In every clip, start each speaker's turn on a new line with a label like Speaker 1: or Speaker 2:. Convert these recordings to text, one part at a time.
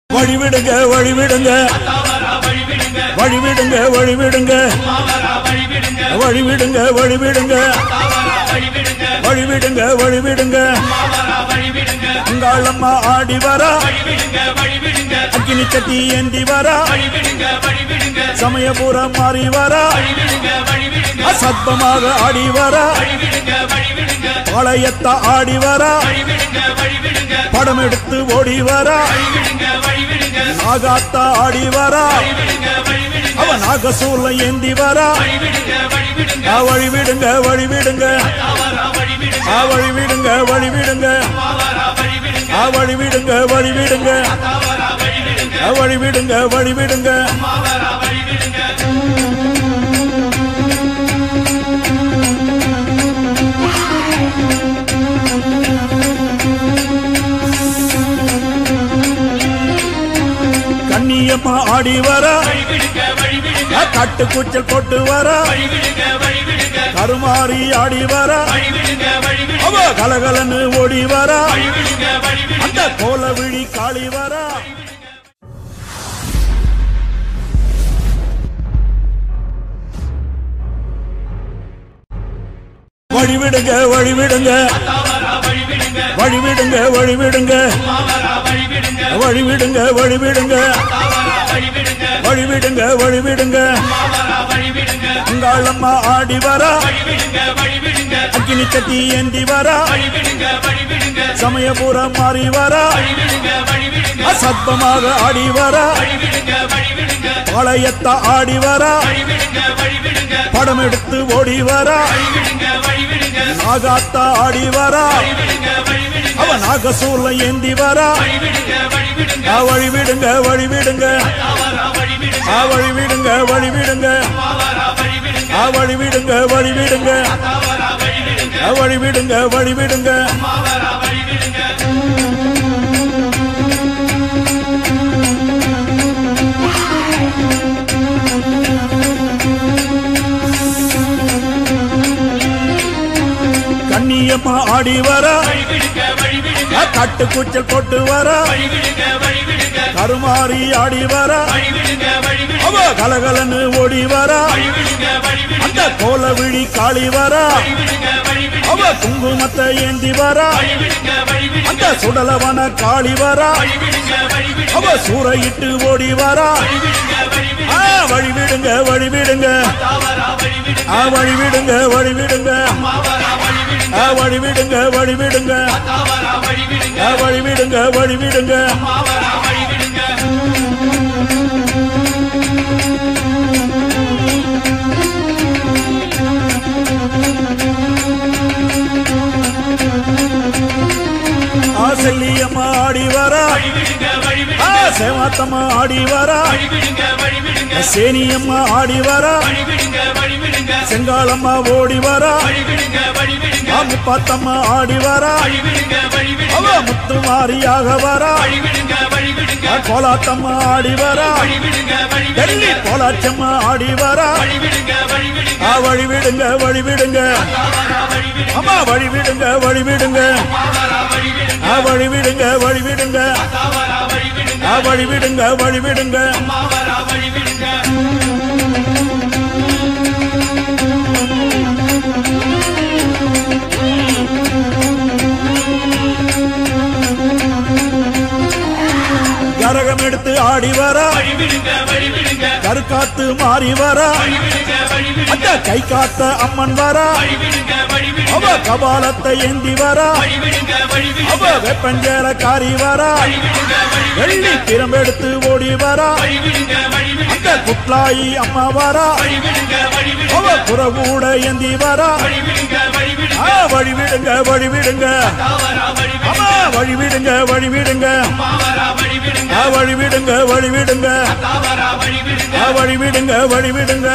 Speaker 1: வழிவிடுங்க வழிவிடுங்க வழிவிடுங்க வழிவிடுங்க வழிவிடுங்க வழிவிடுங்க வழிவிடுங்க வழிவிடுங்க உங்களம்மா ஆடி வரா அக்கினி சட்டி ஏந்தி வரா சமயபுரம் மாறி வரா அசத்தமாக ஆடி வரா பாளையத்த ஆடி வரா படம் எடுத்து ஓடி வரா நாகாத்தா ஆடி வரா அவன் நாகசூல ஏந்தி வரா வழிவிடுங்க வழிவிடுங்க வழிவிடுங்க வழிவிடுங்க வழிவிடுங்க வழிவிடுங்க வழிவிடுங்க வழிவிடுங்க கண்ணியம்மா ஆடி வரா கட்டு கூச்சல் போட்டு வரா கருமாறி ஆடி வரா அவ கலகலன்னு ஓடி வரா அந்த கோல விழி காளி வரா வழிவிடுங்க வழிவிடுங்க வழிவிடுங்க வழிவிடுங்க வழிவிடுங்க வழிவிடுங்க வழிவிடுங்க வழிவிடுங்க உங்களம்மா ஆடி வரா அக்கினி சட்டி ஏந்தி வரா சமயபுரம் மாறி வரா அசத்தமாக ஆடி வரா பாளையத்த ஆடி வரா படம் எடுத்து ஓடி வரா நாகாத்தா ஆடி வரா அவன் நாகசூல ஏந்தி வரா வழிவிடுங்க வழிவிடுங்க வழிவிடுங்க வழிவிடுங்க வழிவிடுங்க வழிவிடுங்க வழிவிடுங்க வழிவிடுங்க கண்ணியம்மா ஆடி வரா கட்டு கூச்சல் போட்டு வரா கருமாறி ஆடி வரா அவ கலகலன்னு ஓடி வரா அந்த கோல விழி காளி வரா அவ குங்குமத்தை ஏந்தி வரா அந்த சுடலவன காளி வரா அவ சூறையிட்டு ஓடி வரா வழிவிடுங்க வழிவிடுங்க வழிவிடுங்க வழிவிடுங்க வழிவிடுங்க வழிவிடுங்க வழிவிடுங்க வழிவிடுங்க செல்லியம்மா ஆடி வரா சேவாத்தம்மா ஆடி வரா சேனியம்மா ஆடி வரா செங்காலம்மா ஓடி வரா முப்பாத்தம்மா ஆடி வரா அவ முத்து மாரியாக வரா கோலாத்தம்மா ஆடி வரா டெல்லி கோலாச்சம்மா ஆடி வரா வழிவிடுங்க வழிவிடுங்க அம்மா வழிவிடுங்க வழிவிடுங்க வழிவிடுங்க வழிவிடுங்க வழிவிடுங்க வழிவிடுங்க கரகம் எடுத்து ஆடி வரா கருக்காத்து மாறி வரா அந்த கை காத்த அம்மன் வரா அவ கபாலத்தை ஏந்தி வரா அவ வெப்பஞ்சேர காரி வரா வெள்ளி திறம்பெடுத்து ஓடி வரா அந்த குட்லாயி அம்மா வரா அவ புறகூட ஏந்தி வரா வழிவிடுங்க வழிவிடுங்க அம்மா வழிவிடுங்க வழிவிடுங்க வழிவிடுங்க வழிவிடுங்க வழிவிடுங்க வழிவிடுங்க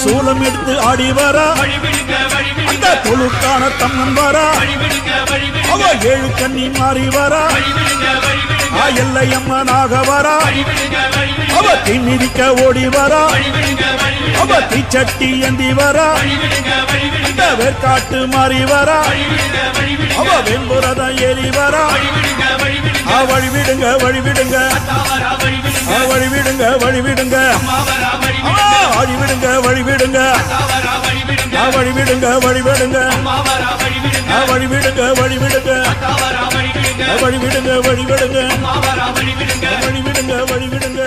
Speaker 1: சூலம் எடுத்து ஆடி வரா அந்த தொழுக்கான தம்மன் வரா அவ ஏழு கண்ணி மாறி வரா எல்லையம்மனாக வரா அவ தீமிதிக்க ஓடி வரா அவ தீச்சட்டி ஏந்தி வரா வேர்காட்டு மாறி வரா அவ வெண்புரதம் ஏறி வரா வழிவிடுங்க வழிவிடுங்க வழிவிடுங்க வழிவிடுங்க வழிவிடுங்க வழிவிடுங்க வழிவிடுங்க வழிவிடுங்க வழிவிடுங்க வழிவிடுங்க வழிவிடுங்க வழிவிடுங்க வழிவிடுங்க வழிவிடுங்க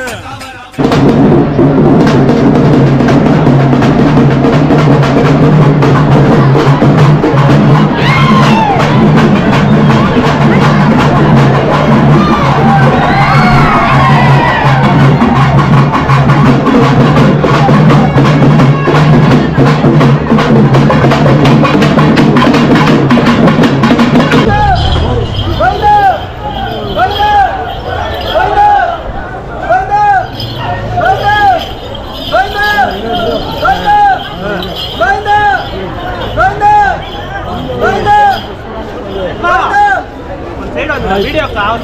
Speaker 2: Video call.